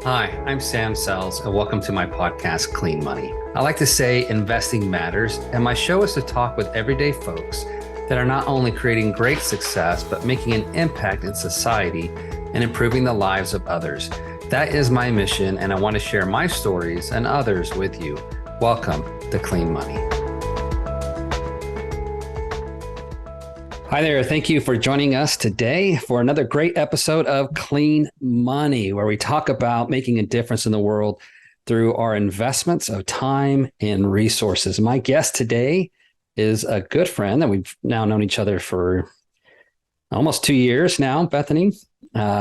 Hi, I'm Sam Sells, and welcome to my podcast, Clean Money. I like to say investing matters, and my show is to talk with everyday folks that are not only creating great success, but making an impact in society and improving the lives of others. That is my mission, and I want to share my stories and others with you. Welcome to Clean Money. Hi there. Thank you for joining us today for another great episode of Clean Money, where we talk about making a difference in the world through our investments of time and resources. My guest today is a good friend that we've now known each other for almost 2 years now, Bethany.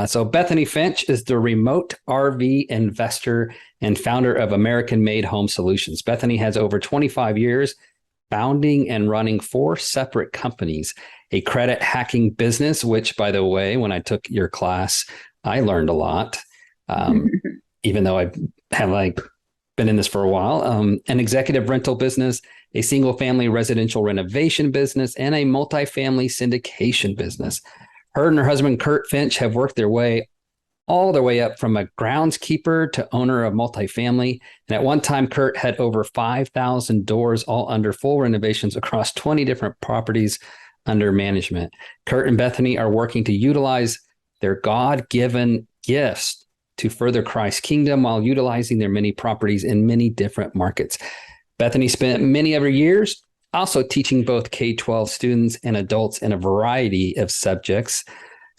So Bethany Finch is the remote RV investor and founder of American Made Home Solutions. Bethany has over 25 years founding and running 4 separate companies, a credit hacking business, which, by the way, when I took your class, I learned a lot, even though I have been in this for a while, an executive rental business, a single family residential renovation business, and a multifamily syndication business. Her and her husband, Kurt Finch, have worked their way all the way up from a groundskeeper to owner of multifamily. And at one time, Kurt had over 5,000 doors, all under full renovations across 20 different properties under management. Kurt and Bethany are working to utilize their God-given gifts to further Christ's kingdom while utilizing their many properties in many different markets. Bethany spent many of her years also teaching both K-12 students and adults in a variety of subjects,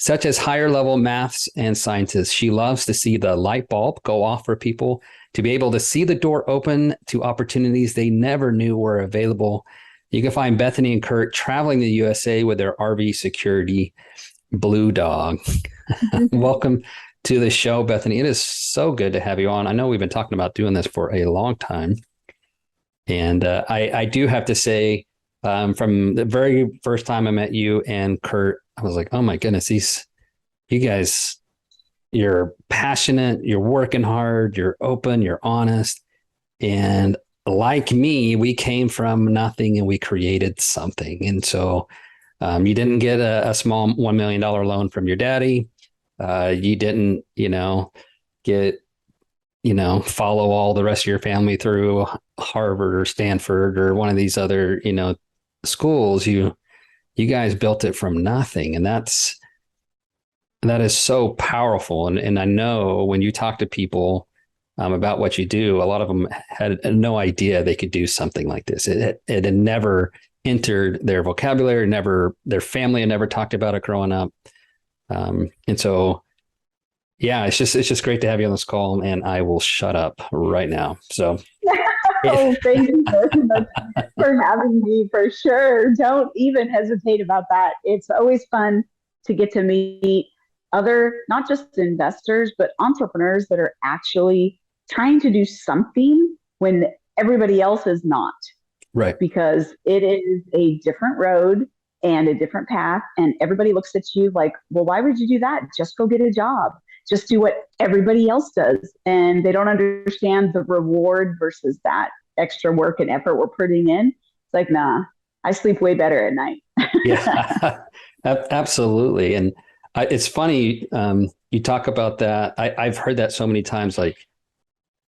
such as higher level maths and sciences. She loves to see the light bulb go off for people to be able to see the door open to opportunities they never knew were available. You can find Bethany and Kurt traveling the USA with their RV security Blue Dog. Welcome to the show, Bethany. It is so good to have you on. I know we've been talking about doing this for a long time. And I do have to say, from the very first time I met you and Kurt, I was like, oh my goodness, you guys, you're passionate, you're working hard, you're open, you're honest. And like me, we came from nothing and we created something. And so you didn't get a small $1 million loan from your daddy. You didn't, follow all the rest of your family through Harvard or Stanford or one of these other, schools. You guys built it from nothing. And that is so powerful. And I know when you talk to people about what you do, a lot of them had no idea they could do something like this. It had never entered their vocabulary, their family had never talked about it growing up. And so, yeah, it's just great to have you on this call, and I will shut up right now. So. Oh, thank you very much for having me, for sure. Don't even hesitate about that. It's always fun to get to meet other, not just investors, but entrepreneurs that are actually trying to do something when everybody else is not. Right. Because it is a different road and a different path. And everybody looks at you like, well, why would you do that? Just go get a job. Just do what everybody else does. And they don't understand the reward versus that extra work and effort we're putting in. It's like, nah, I sleep way better at night. Yeah, absolutely. And it's funny, you talk about that. I've heard that so many times, like,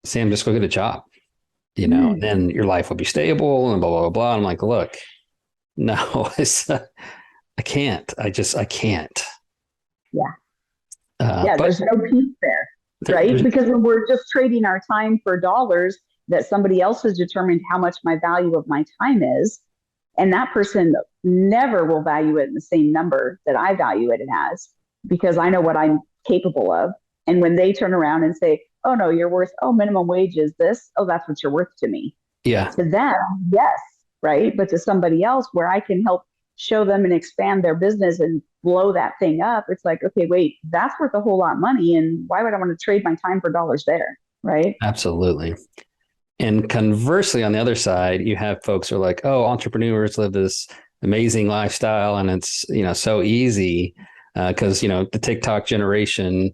Sam, just go get a job, and then your life will be stable and blah, blah, blah, blah. I'm like, look, no, I can't. I can't. Yeah. There's no peace there, right? Because when we're just trading our time for dollars, that somebody else has determined how much my value of my time is, and that person never will value it in the same number that I value it as, because I know what I'm capable of. And when they turn around and say, oh no, you're worth, minimum wage is this, that's what you're worth to me. Yeah. To them, yes, right? But to somebody else where I can help show them and expand their business and blow that thing up, it's like, okay, wait, that's worth a whole lot of money. And why would I want to trade my time for dollars there? Right. Absolutely. And conversely, on the other side, you have folks who are like, oh, entrepreneurs live this amazing lifestyle and it's, so easy because, the TikTok generation,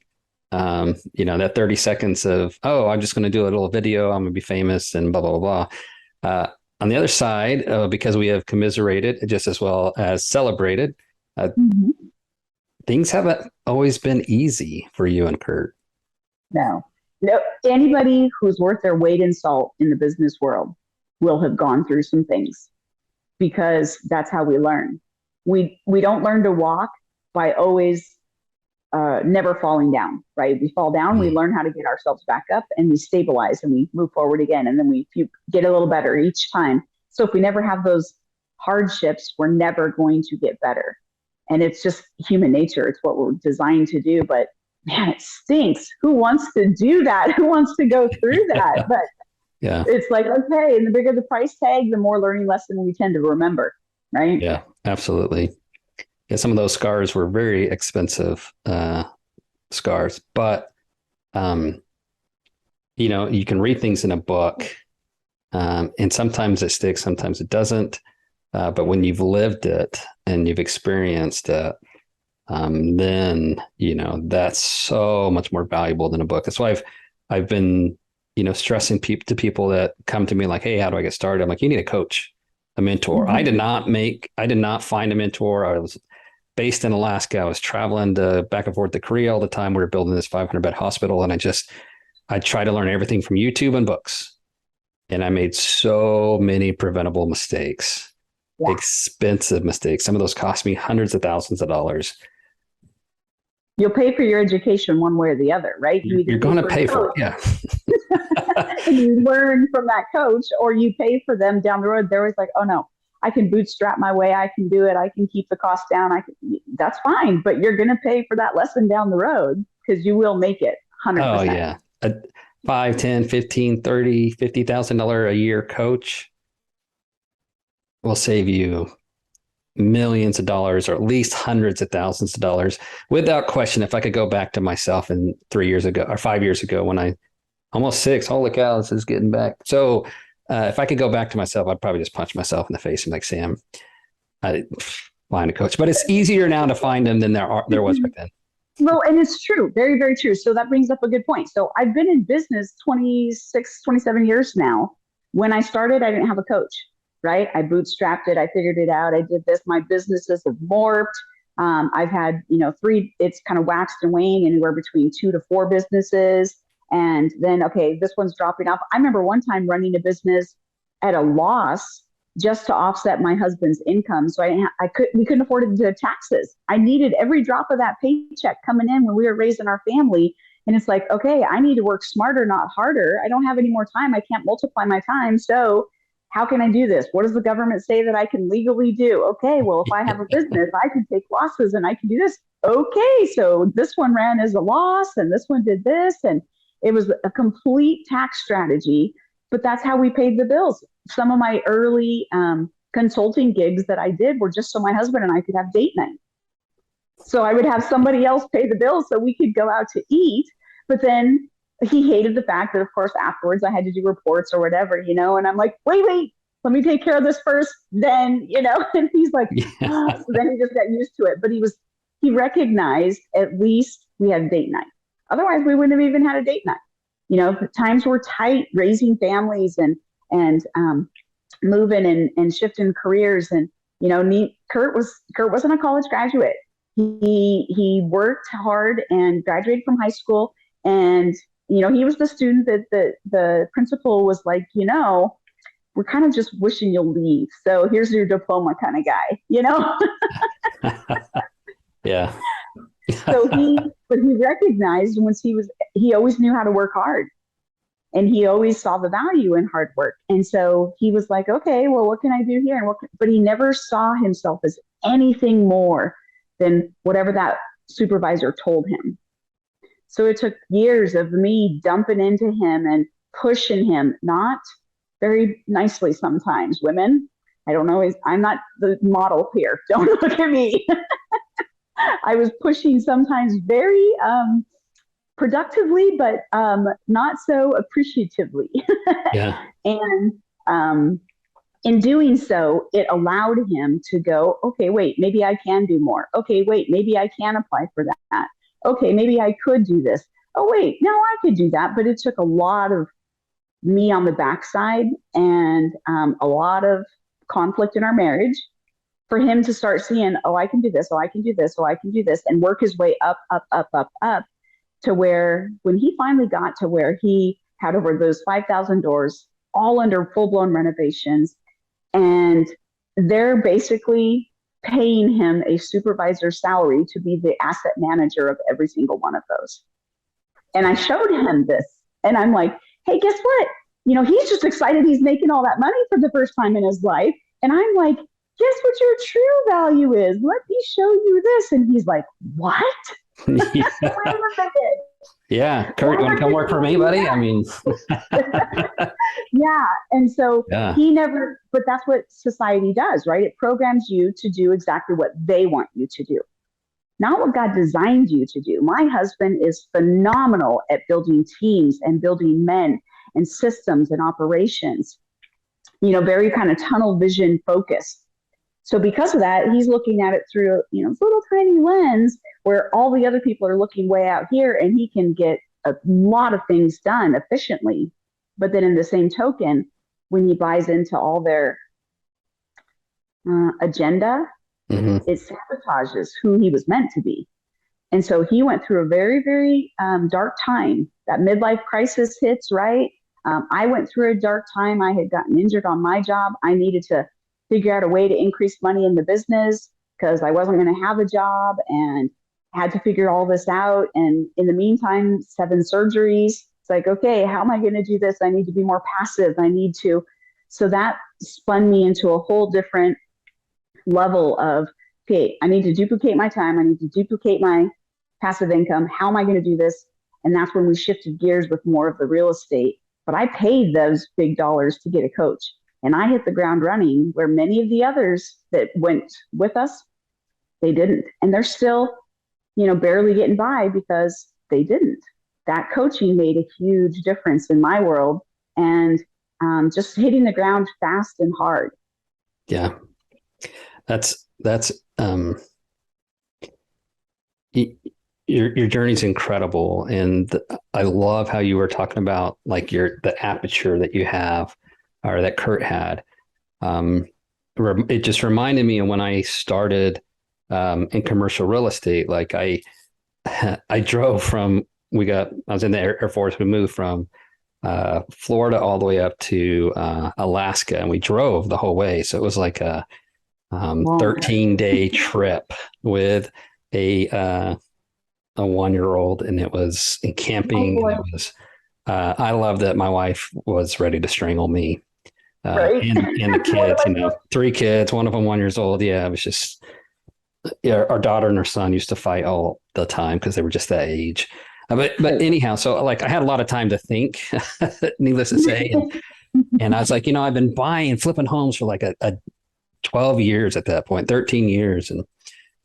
that 30 seconds of, oh, I'm just going to do a little video, I'm going to be famous and blah, blah, blah, blah. On the other side, because we have commiserated just as well as celebrated, things haven't always been easy for you and Kurt. No, No, anybody who's worth their weight in salt in the business world will have gone through some things, because that's how we learn. We don't learn to walk by always never falling down, right? We fall down, we learn how to get ourselves back up, and we stabilize and we move forward again. And then we get a little better each time. So if we never have those hardships, we're never going to get better. And it's just human nature. It's what we're designed to do. But man, it stinks. Who wants to do that? Who wants to go through that? But yeah, it's like, okay, and the bigger the price tag, the more learning lesson we tend to remember, right? Yeah, absolutely. Yeah, some of those scars were very expensive scars, but you can read things in a book, and sometimes it sticks, sometimes it doesn't. But when you've lived it and you've experienced it, then that's so much more valuable than a book. That's why I've been stressing to people that come to me like, hey, how do I get started? I'm like, you need a coach, a mentor. I did not find a mentor. I was based in Alaska. I was traveling back and forth to Korea all the time. We were building this 500-bed hospital, and I tried to learn everything from YouTube and books, and I made so many preventable mistakes. Yeah. Expensive mistakes. Some of those cost me hundreds of thousands of dollars. You'll pay for your education one way or the other, right? You're going to pay for it, yeah. And you learn from that coach, or you pay for them down the road. They're always like, oh no, I can bootstrap my way. I can do it. I can keep the cost down. That's fine, but you're going to pay for that lesson down the road, because you will make it 100%. Oh yeah. A $5, $10, $15, $30, $50,000 a year coach will save you millions of dollars, or at least hundreds of thousands of dollars, without question. If I could go back to myself in 3 years ago or 5 years ago, when I almost 6, holy cow, this is getting back. So if I could go back to myself, I'd probably just punch myself in the face and be like, Sam, I find a coach. But it's easier now to find them than there was back then. Well, and it's true. Very, very true. So that brings up a good point. So I've been in business 26, 27 years now. When I started, I didn't have a coach. Right? I bootstrapped it. I figured it out. I did this. My businesses have morphed. I've had, 3, it's kind of waxed and waned, anywhere between 2 to 4 businesses. And then, okay, this one's dropping off. I remember one time running a business at a loss just to offset my husband's income. So we couldn't afford to do taxes. I needed every drop of that paycheck coming in when we were raising our family. And it's like, okay, I need to work smarter, not harder. I don't have any more time. I can't multiply my time. So how can I do this? What does the government say that I can legally do? Okay, well, if I have a business, I can take losses and I can do this. Okay, so this one ran as a loss and this one did this. And it was a complete tax strategy, but that's how we paid the bills. Some of my early consulting gigs that I did were just so my husband and I could have date night. So I would have somebody else pay the bills so we could go out to eat, but then he hated the fact that, of course, afterwards I had to do reports or whatever, and I'm like, wait, let me take care of this first, then, and he's like, yeah. So then he just got used to it. But he recognized at least we had date night. Otherwise, we wouldn't have even had a date night. The times were tight, raising families and moving and shifting careers. And, Kurt wasn't a college graduate. He worked hard and graduated from high school, and he was the student that the principal was like, we're kind of just wishing you'll leave. So here's your diploma kind of guy, Yeah. But he recognized he always knew how to work hard, and he always saw the value in hard work. And so he was like, okay, well, what can I do here? But he never saw himself as anything more than whatever that supervisor told him. So it took years of me dumping into him and pushing him, not very nicely sometimes. Women, I don't know, I'm not the model here. Don't look at me. I was pushing sometimes very productively, but not so appreciatively. Yeah. And in doing so, it allowed him to go, okay, wait, maybe I can do more. Okay, wait, maybe I can apply for that. Okay, maybe I could do this. Oh, wait, no, I could do that. But it took a lot of me on the backside and a lot of conflict in our marriage for him to start seeing, oh, I can do this. Oh, I can do this. Oh, I can do this, and work his way up, to where when he finally got to where he had over those 5,000 doors, all under full-blown renovations, and they're basically paying him a supervisor salary to be the asset manager of every single one of those. And I showed him this, and I'm like, hey, guess what? He's just excited he's making all that money for the first time in his life. And I'm like, guess what your true value is? Let me show you this. And he's like, what? Yeah. Wait a minute. Yeah. Kurt, you want to come work for me, buddy? I mean, yeah. And so but that's what society does, right? It programs you to do exactly what they want you to do, not what God designed you to do. My husband is phenomenal at building teams and building men and systems and operations, very kind of tunnel vision focused. So because of that, he's looking at it through, this little tiny lens where all the other people are looking way out here, and he can get a lot of things done efficiently. But then in the same token, when he buys into all their agenda, it sabotages who he was meant to be. And so he went through a very, very dark time. That midlife crisis hits, right? I went through a dark time. I had gotten injured on my job. I needed to figure out a way to increase money in the business because I wasn't going to have a job, and had to figure all this out. And in the meantime, 7 surgeries. It's like, okay, how am I going to do this? I need to be more passive. So that spun me into a whole different level of, okay, I need to duplicate my time. I need to duplicate my passive income. How am I going to do this? And that's when we shifted gears with more of the real estate. But I paid those big dollars to get a coach. And I hit the ground running where many of the others that went with us, they didn't. And they're still, barely getting by because they didn't. That coaching made a huge difference in my world, and just hitting the ground fast and hard. Yeah. That's your journey's incredible. And I love how you were talking about like the aperture that you have, or that Kurt had. It just reminded me of when I started in commercial real estate. Like I drove from, I was in the Air Force. We moved from Florida all the way up to Alaska, and we drove the whole way. So it was like a 13-day trip with a 1-year-old, and it was in camping. And it was, I love that my wife was ready to strangle me. Right. and the kids, 3 kids, one of them 1 year old. Yeah, it was just, our daughter and her son used to fight all the time because they were just that age. But anyhow, so like I had a lot of time to think, needless to say. And I was like, I've been flipping homes for like a 12 years at that point, 13 years. And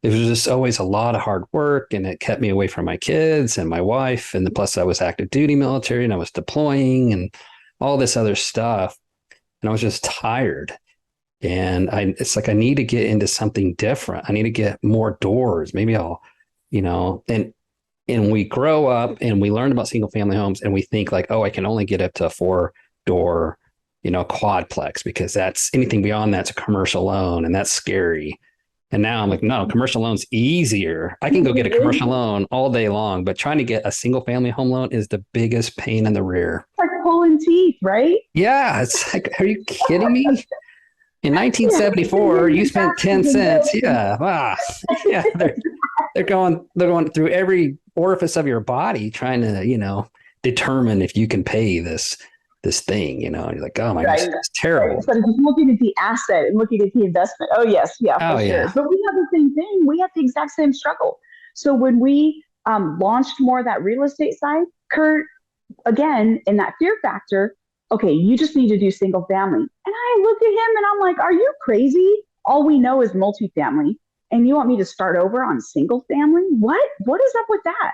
it was just always a lot of hard work, and it kept me away from my kids and my wife. And plus I was active duty military, and I was deploying and all this other stuff. And I was just tired. And it's like, I need to get into something different. I need to get more doors. Maybe I'll, and we grow up and we learn about single family homes, and we think like, oh, I can only get up to a 4-door, quadplex, because that's anything beyond that's a commercial loan, and that's scary. And now I'm like, no, commercial loan's easier. I can go get a commercial loan all day long, but trying to get a single family home loan is the biggest pain in the rear. It's like pulling teeth, right? Yeah. It's like, are you kidding me? In 1974, you spent 10 cents. Yeah. Wow. Yeah. They're going through every orifice of your body trying to, determine if you can pay this thing, and you're like, oh my gosh, it's terrible. Right. So just looking at the asset and looking at the investment. Oh yes. Yeah. Oh yeah. Sure. But we have the same thing. We have the exact same struggle. So when we launched more of that real estate side, Kurt, again, in that fear factor, okay, you just need to do single family. And I look at him and I'm like, are you crazy? All we know is multifamily. And you want me to start over on single family? What is up with that?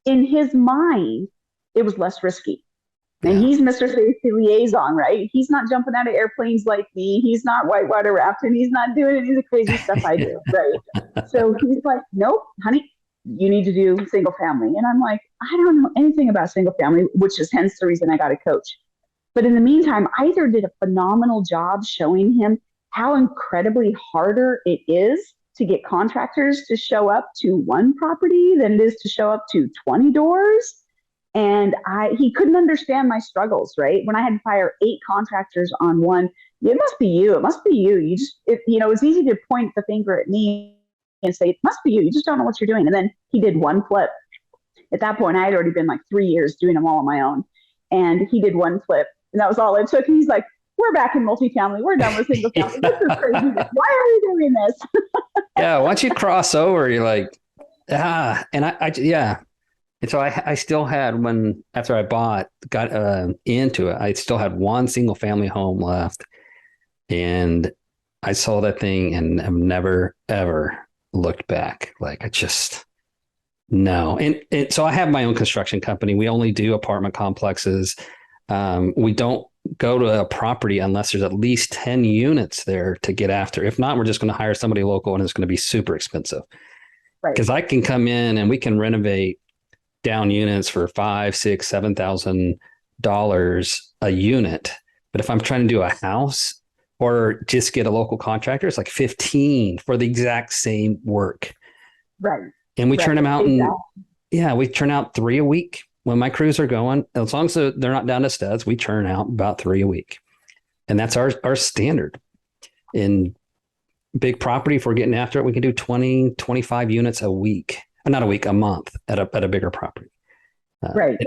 In his mind, it was less risky. And he's Mr. Safety Liaison, right? He's not jumping out of airplanes like me. He's not whitewater rafting. He's not doing any of the crazy stuff I do, right? So he's like, nope, honey, you need to do single family. And I'm like, I don't know anything about single family, which is hence the reason I got a coach. But in the meantime, I either did a phenomenal job showing him how incredibly harder it is to get contractors to show up to one property than it is to show up to 20 doors. And he couldn't understand my struggles, right? When I had to hire 8 contractors on one, it must be you. It must be you. It's easy to point the finger at me and say, it must be you. You just don't know what you're doing. And then he did one flip. At that point, I had already been like 3 years doing them all on my own. And he did one flip. And that was all it took. And he's like, we're back in multifamily. We're done with single family. This is crazy. Why are we doing this? Yeah. Once you cross over, you're like, and And so I still had after I got into it, I still had one single family home left. And I saw that thing and I've never, ever looked back. Like no. And so I have my own construction company. We only do apartment complexes. We don't go to a property unless there's at least 10 units there to get after. If not, we're just going to hire somebody local and it's going to be super expensive. Right. Because I can come in and we can renovate down units for $5,000, $6,000, $7,000 a unit. But if I'm trying to do a house or just get a local contractor, it's like 15 for the exact same work. Right. And we turn them out we turn out 3 a week when my crews are going. As long as they're not down to studs, we churn out about 3 a week. And that's our standard. In big property, if we're getting after it, we can do 20, 25 units a week. Not a week, a month at a bigger property. Right.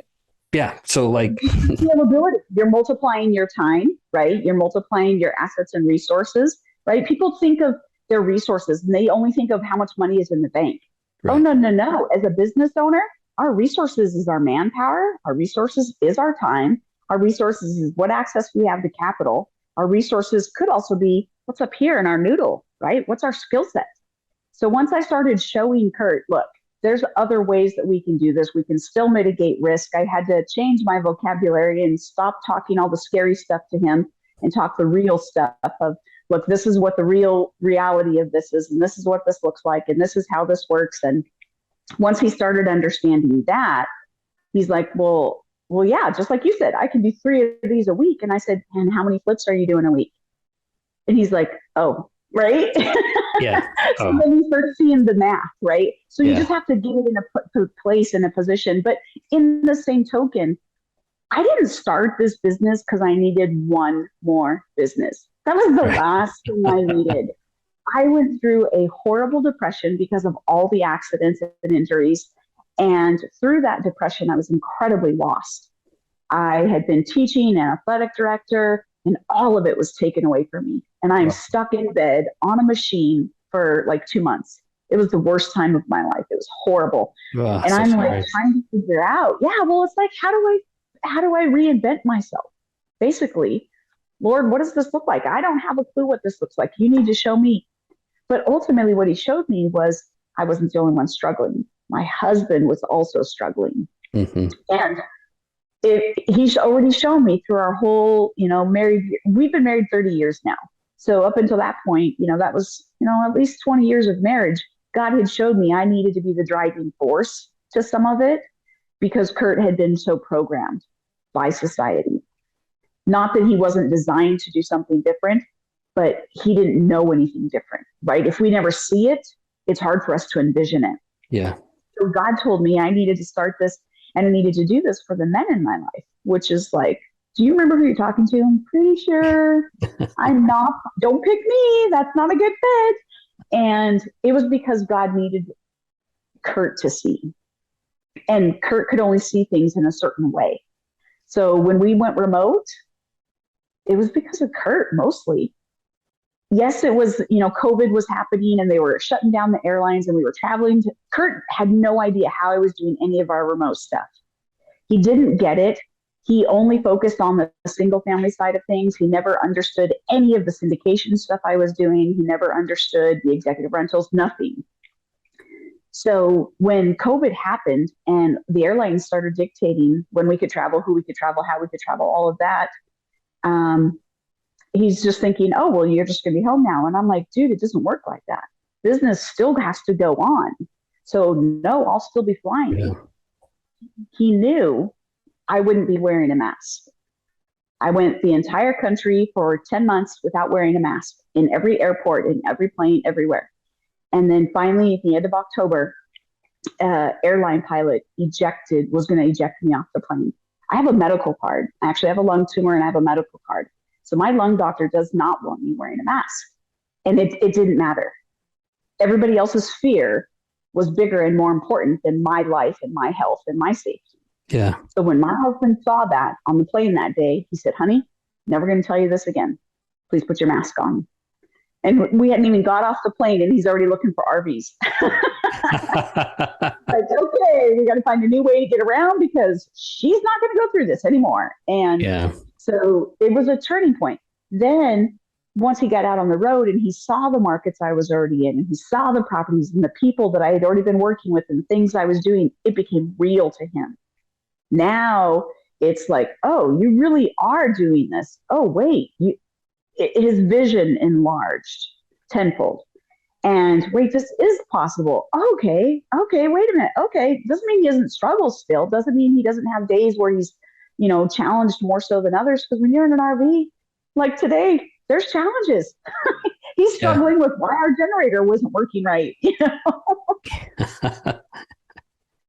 So like scalability, you're multiplying your time, right? You're multiplying your assets and resources, right? People think of their resources and they only think of how much money is in the bank. Right. Oh, no. As a business owner, our resources is our manpower. Our resources is our time. Our resources is what access we have to capital. Our resources could also be what's up here in our noodle, right? What's our skill set? So once I started showing Kurt, look, there's other ways that we can do this. We can still mitigate risk. I had to change my vocabulary and stop talking all the scary stuff to him and talk the real stuff of, look, this is what the real reality of this is, and this is what this looks like, and this is how this works. And once he started understanding that, he's like, well, yeah, just like you said, I can do 3 of these a week. And I said, and how many flips are you doing a week? And he's like, oh, right. Yeah. So then you start seeing the math, right? So you just have to get it in a place, in a position. But in the same token, I didn't start this business because I needed one more business. That was the last thing I needed. I went through a horrible depression because of all the accidents and injuries. And through that depression, I was incredibly lost. I had been teaching and athletic director, and all of it was taken away from me. And I'm stuck in bed on a machine for like 2 months. It was the worst time of my life. It was horrible. And I'm like trying to figure out, it's like, how do I reinvent myself? Basically, Lord, what does this look like? I don't have a clue what this looks like. You need to show me. But ultimately what he showed me was I wasn't the only one struggling. My husband was also struggling. Mm-hmm. And he's already shown me through our whole, we've been married 30 years now. So up until that point, that was, at least 20 years of marriage. God had showed me I needed to be the driving force to some of it because Kurt had been so programmed by society. Not that he wasn't designed to do something different, but he didn't know anything different, right? If we never see it, it's hard for us to envision it. Yeah. So God told me I needed to start this and I needed to do this for the men in my life, which is like, do you remember who you're talking to? I'm pretty sure I'm not. Don't pick me. That's not a good fit. And it was because God needed Kurt to see. And Kurt could only see things in a certain way. So when we went remote, it was because of Kurt mostly. Yes, it was, COVID was happening and they were shutting down the airlines and we were traveling. Kurt had no idea how I was doing any of our remote stuff. He didn't get it. He only focused on the single family side of things. He never understood any of the syndication stuff I was doing. He never understood the executive rentals, nothing. So when COVID happened and the airlines started dictating when we could travel, who we could travel, how we could travel, all of that, he's just thinking, oh, well, you're just going to be home now. And I'm like, dude, it doesn't work like that. Business still has to go on. So no, I'll still be flying. Yeah. He knew I wouldn't be wearing a mask. I went the entire country for 10 months without wearing a mask in every airport, in every plane, everywhere. And then finally, at the end of October, airline pilot was going to eject me off the plane. I have a medical card. I actually have a lung tumor and I have a medical card. So my lung doctor does not want me wearing a mask. And it didn't matter. Everybody else's fear was bigger and more important than my life and my health and my safety. Yeah. So when my husband saw that on the plane that day, he said, honey, never going to tell you this again. Please put your mask on. And we hadn't even got off the plane and he's already looking for RVs. Like, okay, we got to find a new way to get around because she's not going to go through this anymore. And so it was a turning point. Then once he got out on the road and he saw the markets I was already in, and he saw the properties and the people that I had already been working with and the things I was doing, it became real to him. Now it's like, oh, you really are doing this. Oh, wait, his vision enlarged tenfold. And wait, this is possible. Okay, wait a minute. Okay, doesn't mean he doesn't struggle still. Doesn't mean he doesn't have days where he's, challenged more so than others. Because when you're in an RV, like today, there's challenges. He's struggling with why our generator wasn't working right.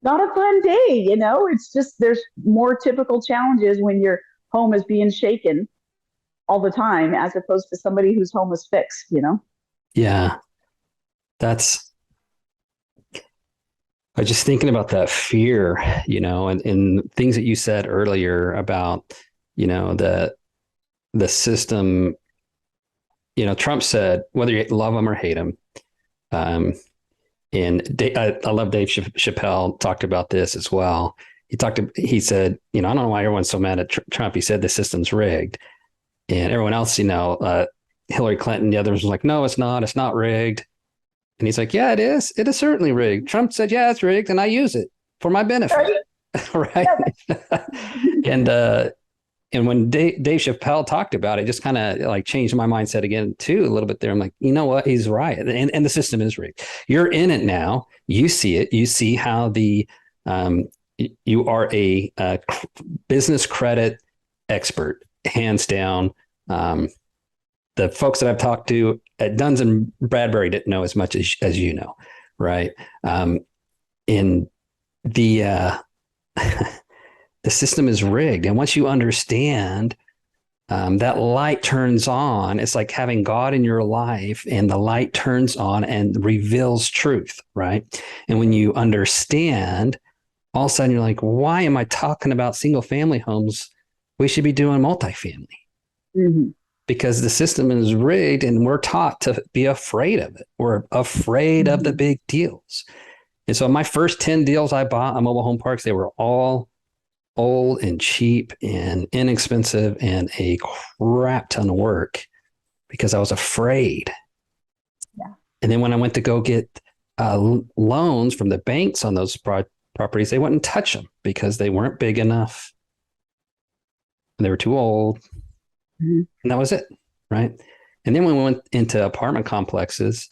Not a fun day, It's just there's more typical challenges when your home is being shaken all the time, as opposed to somebody whose home was fixed, Yeah. I was just thinking about that fear, and things that you said earlier about, the system. Trump said, whether you love him or hate him, and I love Dave Chappelle talked about this as well. He said, I don't know why everyone's so mad at Trump. He said the system's rigged. And everyone else, Hillary Clinton, the others was like, no, it's not rigged. And he's like, yeah, it is. It is certainly rigged. Trump said, yeah, it's rigged. And I use it for my benefit. Right. And when Dave Chappelle talked about it, just kind of like changed my mindset again, too, a little bit there. I'm like, you know what? He's right. And the system is rigged. You're in it now. You see it. You see how you are a business credit expert. Hands down. The folks that I've talked to at Duns and Bradbury didn't know as much as right? In the system is rigged, and once you understand, that light turns on. It's like having God in your life, and the light turns on and reveals truth, right? And when you understand, all of a sudden you're like, why am I talking about single family homes? We should be doing multifamily. Mm-hmm. Because the system is rigged and we're taught to be afraid of it. We're afraid of the big deals. And so my first 10 deals I bought on mobile home parks, they were all old and cheap and inexpensive and a crap ton of work because I was afraid. Yeah. And then when I went to go get loans from the banks on those properties, they wouldn't touch them because they weren't big enough. And they were too old. Mm-hmm. And that was it. Right. And then when we went into apartment complexes,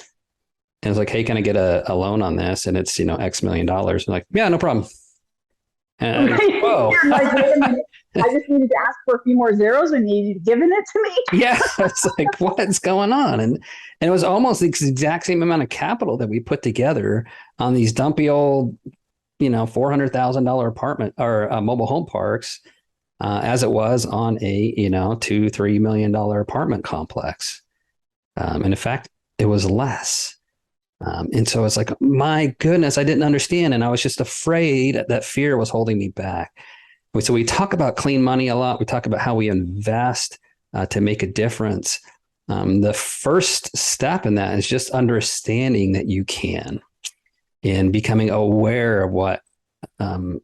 and it's like, hey, can I get a loan on this? And it's, X million dollars. I'm like, yeah, no problem. And whoa. Like, wait a minute. I just needed to ask for a few more zeros and you've given it to me. Yeah. It's like, what's going on? And it was almost the exact same amount of capital that we put together on these dumpy old, $400,000 apartment or mobile home parks. As it was on a, $2-3 million apartment complex. And in fact, it was less. And so it's like, my goodness, I didn't understand. And I was just afraid that fear was holding me back. So we talk about clean money a lot. We talk about how we invest to make a difference. The first step in that is just understanding that you can and becoming aware of what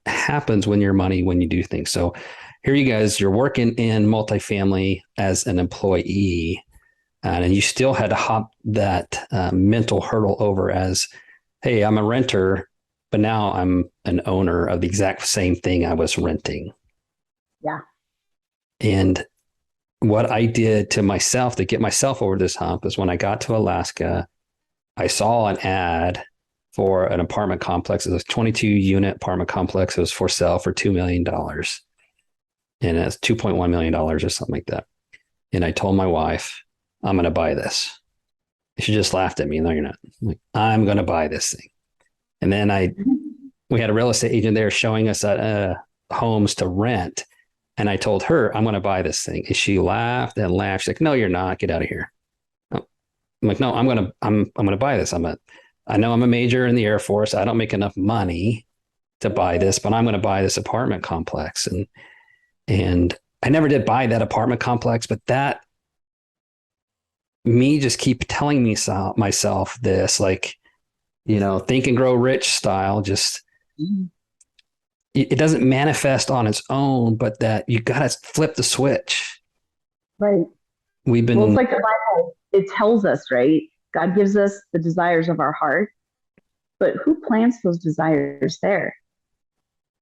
happens when you do things. So here you guys, you're working in multifamily as an employee, and you still had to hop that mental hurdle over as, hey, I'm a renter, but now I'm an owner of the exact same thing I was renting. Yeah. And what I did to myself to get myself over this hump is when I got to Alaska, I saw an ad for an apartment complex. It was a 22-unit apartment complex. It was for sale for $2 million. And it's $2.1 million or something like that. And I told my wife, I'm going to buy this. She just laughed at me. No, you're not. I'm like, I'm going to buy this thing. And then we had a real estate agent there showing us homes to rent. And I told her, I'm going to buy this thing. And she laughed and laughed. She's like, no, you're not. Get out of here. I'm like, no, I'm going to buy this. I know I'm a major in the Air Force. I don't make enough money to buy this, but I'm going to buy this apartment complex. And I never did buy that apartment complex, but that me just keep telling myself this, like, think and grow rich style, just, it doesn't manifest on its own, but that you got to flip the switch. Right. Well, it's like the Bible, it tells us, right? God gives us the desires of our heart, but who plants those desires there?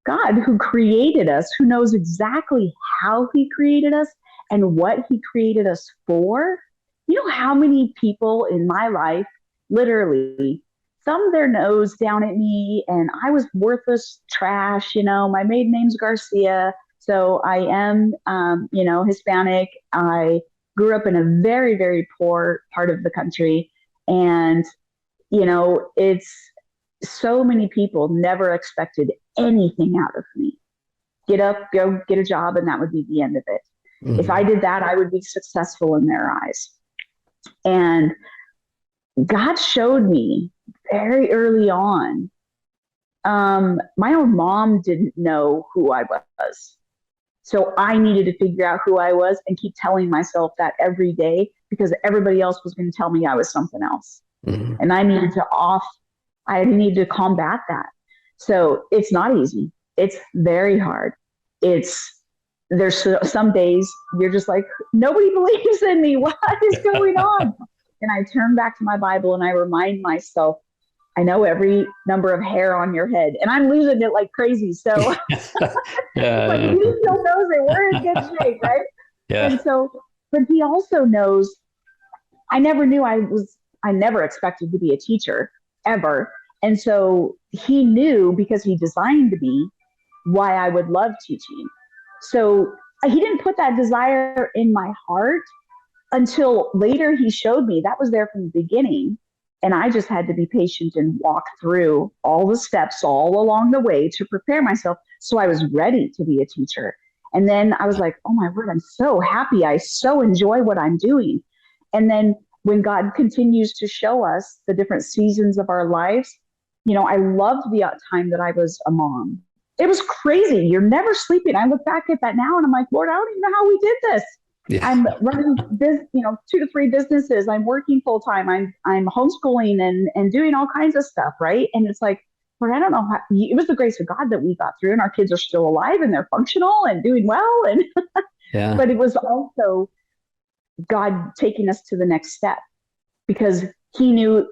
God, who created us, who knows exactly how he created us and what he created us for. You know how many people in my life literally thumbed their nose down at me and I was worthless trash. My maiden name's Garcia. So I am, Hispanic. I grew up in a very, very poor part of the country. And, it's so many people never expected anything out of me. Get up, go get a job, and that would be the end of it. Mm-hmm. If I did that, I would be successful in their eyes. And God showed me very early on. My own mom didn't know who I was. So I needed to figure out who I was and keep telling myself that every day because everybody else was going to tell me I was something else. Mm-hmm. And I needed to combat that. So it's not easy. It's very hard. There's some days you're just like, nobody believes in me. What is going on? And I turn back to my Bible and I remind myself, I know every number of hair on your head, and I'm losing it like crazy. So like, he still knows it. We're in good shape, right? Yeah. And so, but he also knows, I never expected to be a teacher ever. And so he knew, because he designed me, why I would love teaching. So he didn't put that desire in my heart until later. He showed me that was there from the beginning. And I just had to be patient and walk through all the steps all along the way to prepare myself. So I was ready to be a teacher. And then I was like, oh my word, I'm so happy. I so enjoy what I'm doing. And then when God continues to show us the different seasons of our lives, I loved the time that I was a mom. It was crazy. You're never sleeping. I look back at that now and I'm like, Lord, I don't even know how we did this. Yeah. I'm running 2 to 3 businesses. I'm working full time. I'm homeschooling and doing all kinds of stuff, right? And it's like, Lord, I don't know how. It was the grace of God that we got through, and our kids are still alive and they're functional and doing well. And yeah. But it was also God taking us to the next step, because he knew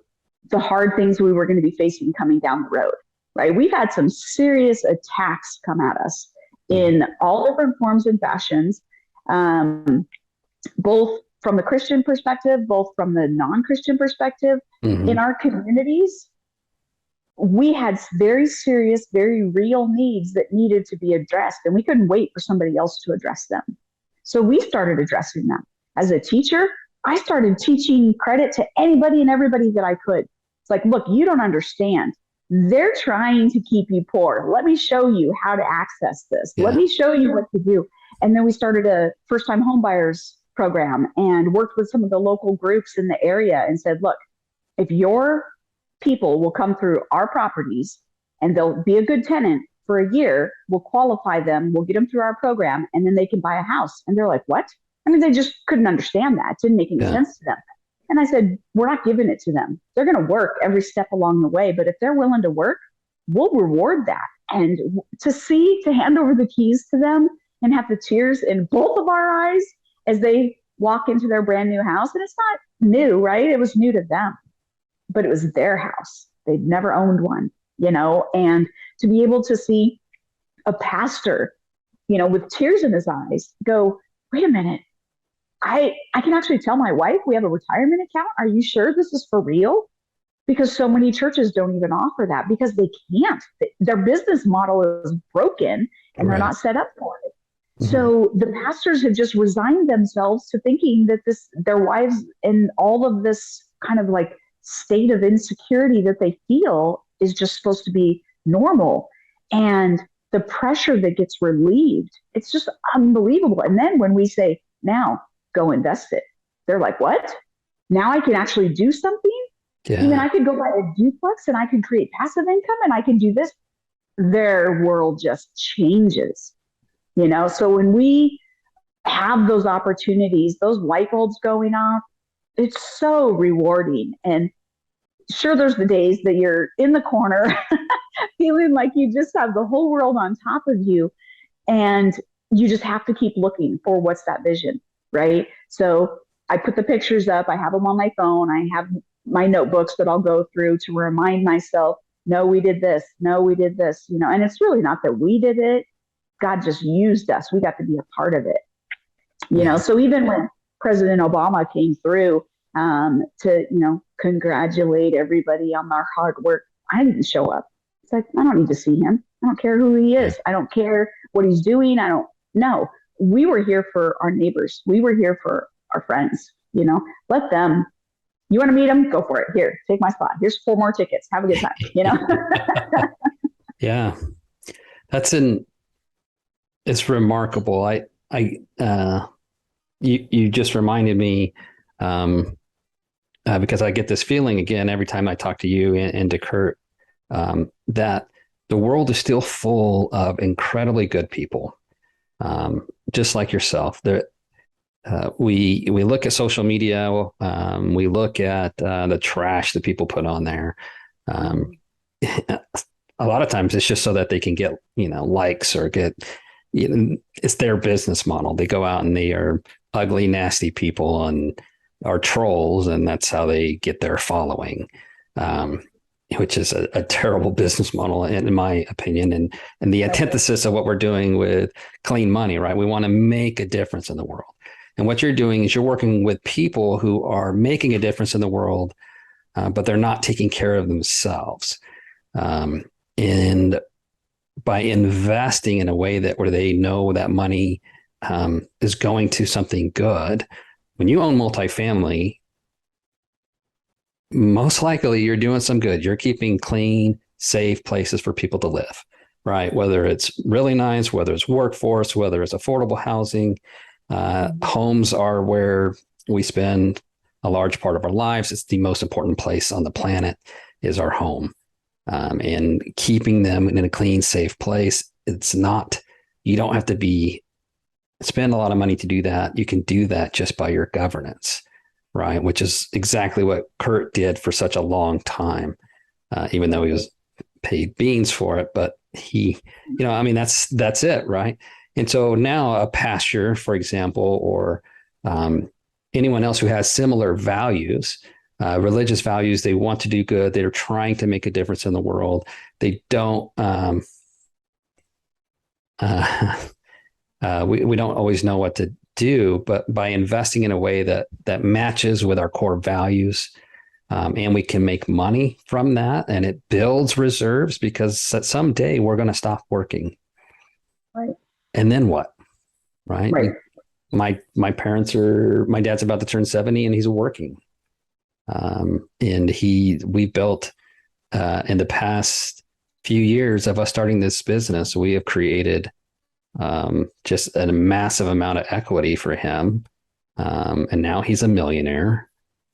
the hard things we were going to be facing coming down the road, right? We've had some serious attacks come at us in all different forms and fashions, both from the Christian perspective, both from the non-Christian perspective. Mm-hmm. In our communities, we had very serious, very real needs that needed to be addressed, and we couldn't wait for somebody else to address them. So we started addressing them. As a teacher, I started teaching credit to anybody and everybody that I could. It's like, look, you don't understand. They're trying to keep you poor. Let me show you how to access this. Yeah. Let me show you what to do. And then we started a first-time homebuyers program and worked with some of the local groups in the area and said, look, if your people will come through our properties and they'll be a good tenant for a year, we'll qualify them, we'll get them through our program, and then they can buy a house. And they're like, what? I mean, they just couldn't understand that. It didn't make any sense to them. And I said, we're not giving it to them. They're going to work every step along the way. But if they're willing to work, we'll reward that. And to hand over the keys to them and have the tears in both of our eyes as they walk into their brand new house. And it's not new, right? It was new to them, but it was their house. They'd never owned one, and to be able to see a pastor, with tears in his eyes go, wait a minute. I can actually tell my wife we have a retirement account. Are you sure this is for real? Because so many churches don't even offer that because they can't. Their business model is broken and they're not set up for it. Mm-hmm. So the pastors have just resigned themselves to thinking that their wives and all of this kind of like state of insecurity that they feel is just supposed to be normal. And the pressure that gets relieved, it's just unbelievable. And then when we say, now go invest it, they're like, what? Now I can actually do something? Yeah. Even I could go buy a duplex and I can create passive income and I can do this. Their world just changes, you know? So when we have those opportunities, those light bulbs going off, it's so rewarding. And sure, there's the days that you're in the corner feeling like you just have the whole world on top of you. And you just have to keep looking for what's that vision, right? So I put the pictures up. I have them on my phone. I have my notebooks that I'll go through to remind myself, no, we did this. No, we did this, you know, and it's really not that we did it. God just used us. We got to be a part of it, you know? So even when President Obama came through to, you know, congratulate everybody on their hard work, I didn't show up. It's like, I don't need to see him. I don't care who he is. I don't care what he's doing. I don't know. We were here for our neighbors. We were here for our friends, you know, let them, you want to meet them? Go for it. Here, take my spot. Here's 4 more tickets. Have a good time, you know? Yeah. It's remarkable. You just reminded me, because I get this feeling again, every time I talk to you and to Kurt, that the world is still full of incredibly good people, just like yourself. We look at social media, we look at the trash that people put on there. A lot of times it's just so that they can get, you know, likes or get, you know, it's their business model. They go out and they are ugly, nasty people and are trolls, and that's how they get their following, which is a terrible business model in my opinion, and the antithesis of what we're doing with clean money, right? We want to make a difference in the world. And what you're doing is you're working with people who are making a difference in the world, but they're not taking care of themselves. And by investing in a way that where they know that money is going to something good, when you own multifamily, most likely you're doing some good. You're keeping clean, safe places for people to live, right? Whether it's really nice, whether it's workforce, whether it's affordable housing. Homes are where we spend a large part of our lives. It's the most important place on the planet is our home. And keeping them in a clean, safe place. You don't have to spend a lot of money to do that. You can do that just by your governance, right? Which is exactly what Kurt did for such a long time, even though he was paid beans for it, but he, you know, I mean, that's it. Right. And so now a pastor, for example, or anyone else who has similar values, religious values, they want to do good. They're trying to make a difference in the world. They don't, we don't always know what to do, but by investing in a way that matches with our core values, and we can make money from that, and it builds reserves, because someday we're going to stop working. Right. And then what? Right. My dad's about to turn 70 and he's working. And we built, in the past few years of us starting this business, we have created, just a massive amount of equity for him. And now he's a millionaire,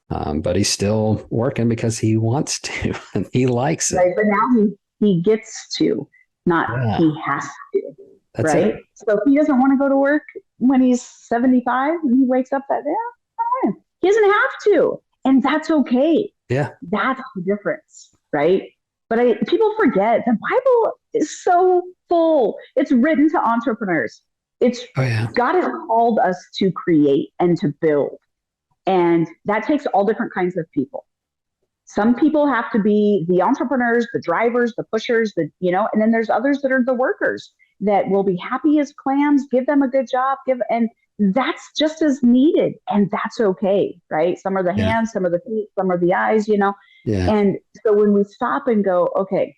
but he's still working because he wants to, and he likes it. Right. But now he gets to, not he has to. That's right. It. So if he doesn't want to go to work when he's 75 and he wakes up that day, he doesn't have to. And that's okay. Yeah. That's the difference. Right. But people forget the Bible is so full. It's written to entrepreneurs. God has called us to create and to build. And that takes all different kinds of people. Some people have to be the entrepreneurs, the drivers, the pushers, and then there's others that are the workers that will be happy as clams, give them a good job, and that's just as needed. And that's okay, right? Some are the hands, some are the feet, some are the eyes, Yeah. And so when we stop and go, okay,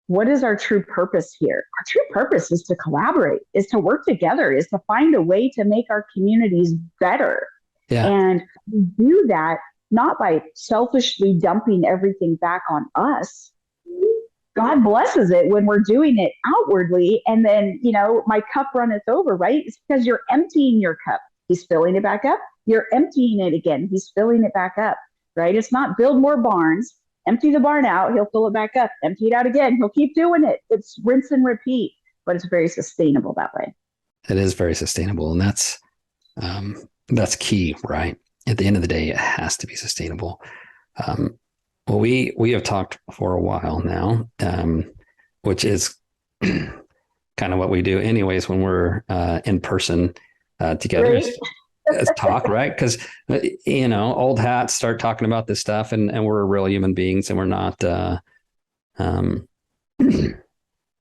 what is our true purpose here? Our true purpose is to collaborate, is to work together, is to find a way to make our communities better. Yeah. And we do that not by selfishly dumping everything back on us. God blesses it when we're doing it outwardly. And then, my cup runneth over, right? It's because you're emptying your cup. He's filling it back up. You're emptying it again. He's filling it back up, right? It's not build more barns, empty the barn out. He'll fill it back up, empty it out again. He'll keep doing it. It's rinse and repeat, but it's very sustainable that way. It is very sustainable. And that's key, right? At the end of the day, it has to be sustainable. Well, we have talked for a while now, which is kind of what we do anyways when we're in person together. Right. Is talk, right? Because, old hats start talking about this stuff and we're real human beings and we're not, there's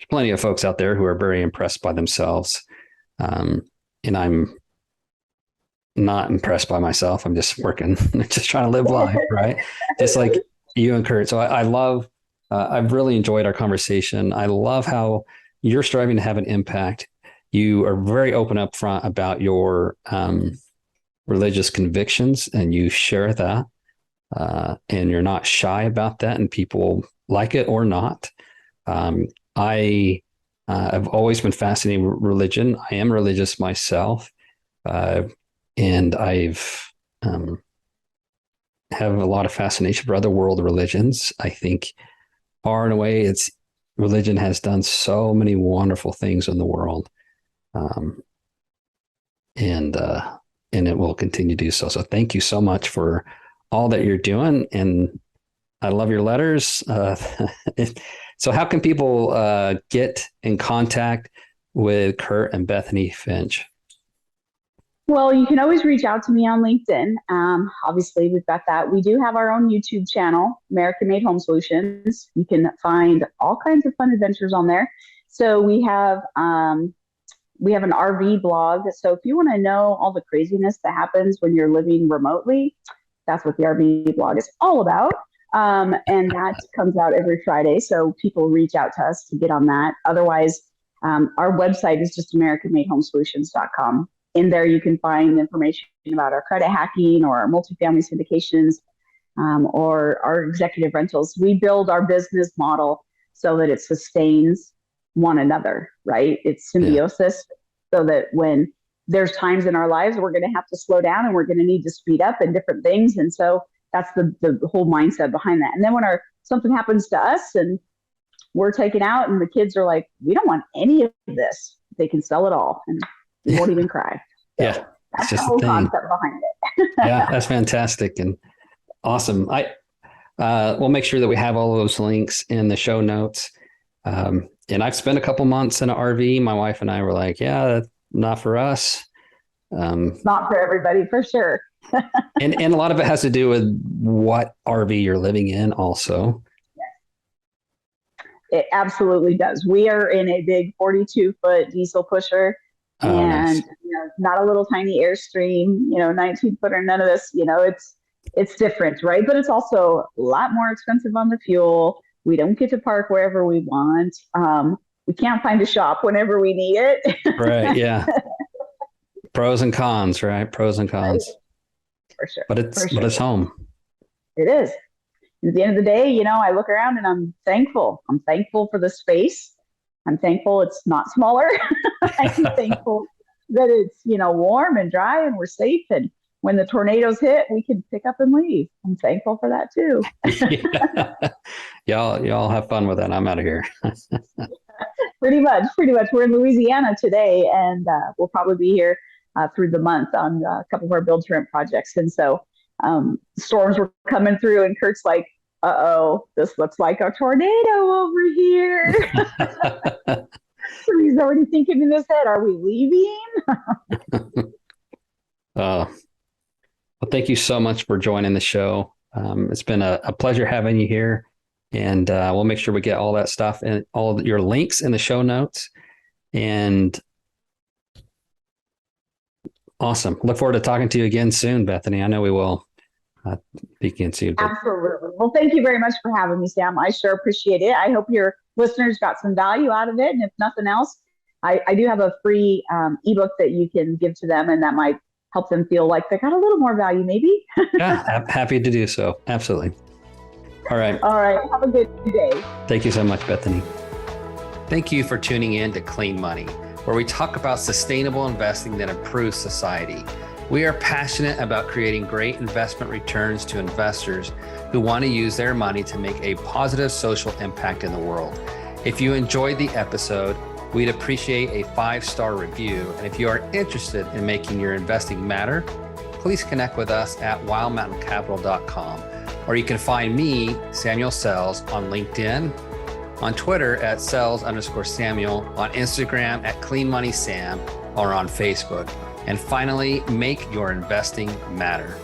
plenty of folks out there who are very impressed by themselves. And I'm not impressed by myself. I'm just working, just trying to live life, right? Just like you and Kurt. So I love, I've really enjoyed our conversation. I love how you're striving to have an impact. You are very open up front about your religious convictions and you share that. And you're not shy about that and people like it or not. I've always been fascinated with religion. I am religious myself. And I've have a lot of fascination for other world religions. I think far and away, religion has done so many wonderful things in the world. And it will continue to do so. So thank you so much for all that you're doing. And I love your letters. So how can people get in contact with Kurt and Bethany Finch? Well, you can always reach out to me on LinkedIn. Obviously, we've got that. We do have our own YouTube channel, American Made Home Solutions. You can find all kinds of fun adventures on there. So we have an RV blog. So if you want to know all the craziness that happens when you're living remotely, that's what the RV blog is all about. And that comes out every Friday. So people reach out to us to get on that. Otherwise, our website is just AmericanMadeHomeSolutions.com. In there, you can find information about our credit hacking or our multifamily syndications or our executive rentals. We build our business model so that it sustains one another, right? It's symbiosis, so that when there's times in our lives we're going to have to slow down and we're going to need to speed up in different things. And so that's the whole mindset behind that. And then when something happens to us and we're taken out and the kids are like, we don't want any of this, they can sell it all. And you won't even cry. So that's the whole concept behind it. Yeah, that's fantastic and awesome. We'll make sure that we have all those links in the show notes. And I've spent a couple months in an RV. My wife and I were like, yeah, not for us. Not for everybody, for sure. and a lot of it has to do with what RV you're living in also. Yes. It absolutely does. We are in a big 42-foot diesel pusher. And nice. Not a little tiny Airstream, 19-footer, none of this, it's different, right? But it's also a lot more expensive on the fuel. We don't get to park wherever we want. We can't find a shop whenever we need it. Right. Yeah. Pros and cons, right? Pros and cons. For sure. But it's home. It is. At the end of the day, I look around and I'm thankful. I'm thankful for the space. I'm thankful it's not smaller. I'm thankful that it's, warm and dry and we're safe. And when the tornadoes hit, we can pick up and leave. I'm thankful for that too. Yeah. Y'all have fun with that. I'm out of here. Pretty much. We're in Louisiana today and we'll probably be here through the month on a couple of our build to rent projects. And so storms were coming through and Kurt's like, uh-oh, this looks like a tornado over here. So he's already thinking in his head, are we leaving? Well, thank you so much for joining the show. It's been a pleasure having you here. And we'll make sure we get all that stuff and all of your links in the show notes. And awesome. Look forward to talking to you again soon, Bethany. I know we will. Speaking soon. Absolutely. Well, thank you very much for having me, Sam. I sure appreciate it. I hope your listeners got some value out of it. And if nothing else, I do have a free ebook that you can give to them, and that might help them feel like they got a little more value, maybe. Yeah, happy to do so. Absolutely. All right. All right. Have a good day. Thank you so much, Bethany. Thank you for tuning in to Clean Money, where we talk about sustainable investing that improves society. We are passionate about creating great investment returns to investors who want to use their money to make a positive social impact in the world. If you enjoyed the episode, we'd appreciate a 5-star review. And if you are interested in making your investing matter, please connect with us at wildmountaincapital.com, or you can find me, Samuel Sells, on LinkedIn, on Twitter at Sells_Samuel, on Instagram at Clean Money Sam, or on Facebook. And finally, make your investing matter.